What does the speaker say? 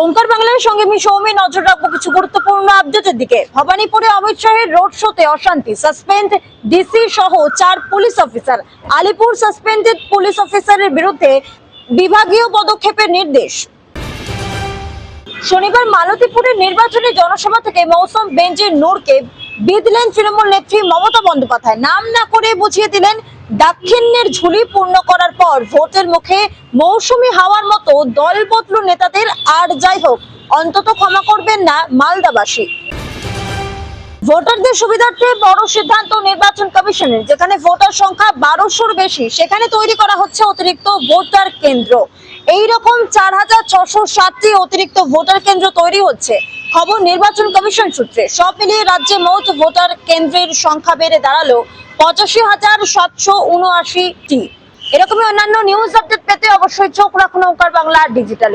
ওঙ্কার বাংলার সঙ্গে আমি সৌমি নজর রাখবো কিছু গুরুত্বপূর্ণ আপডেটের দিকে। ভবানীপুরে অমিত শাহের রোড শোতে অশান্তি, সাসপেন্ড ডিসি সহ 4 police officer. Alipur suspended police অফিসারের বিরুদ্ধে বিভাগীয় পদক্ষেপের নির্দেশ। শনিবার মালতীপুরের নির্বাচনী জনসভা থেকে মৌসুম বেঞ্জির নূরকে বিঁধলেন তৃণমূল নেত্রী মমতা বন্দ্যোপাধ্যায়। নাম না করে বুঝিয়ে দিলেন দাক্ষিণ্যের ঝুলি পূর্ণ করার পর ভোটের মুখে মৌসুমী হাওয়ার মতো দল বদলু নেতাদের আর যাই হোক অন্তত ক্ষমা করবেন না মালদাবাসী। ভোটারদের সুবিধার্থে বড় সিদ্ধান্ত নির্বাচন কমিশনের। যেখানে ভোটার সংখ্যা 1200-র বেশি সেখানে তৈরি করা হচ্ছে অতিরিক্ত ভোটার কেন্দ্র। এইরকম 4660টি অতিরিক্ত ভোটার কেন্দ্র তৈরি হচ্ছে, খবর নির্বাচন কমিশন সূত্রে। সব মিলিয়ে রাজ্যে মোট ভোটার কেন্দ্রের সংখ্যা বেড়ে দাঁড়ালো 85,779টি। এরকমই অন্যান্য নিউজ আপডেট পেতে অবশ্যই চোখ রাখুন ওঙ্কার বাংলা ডিজিটালে।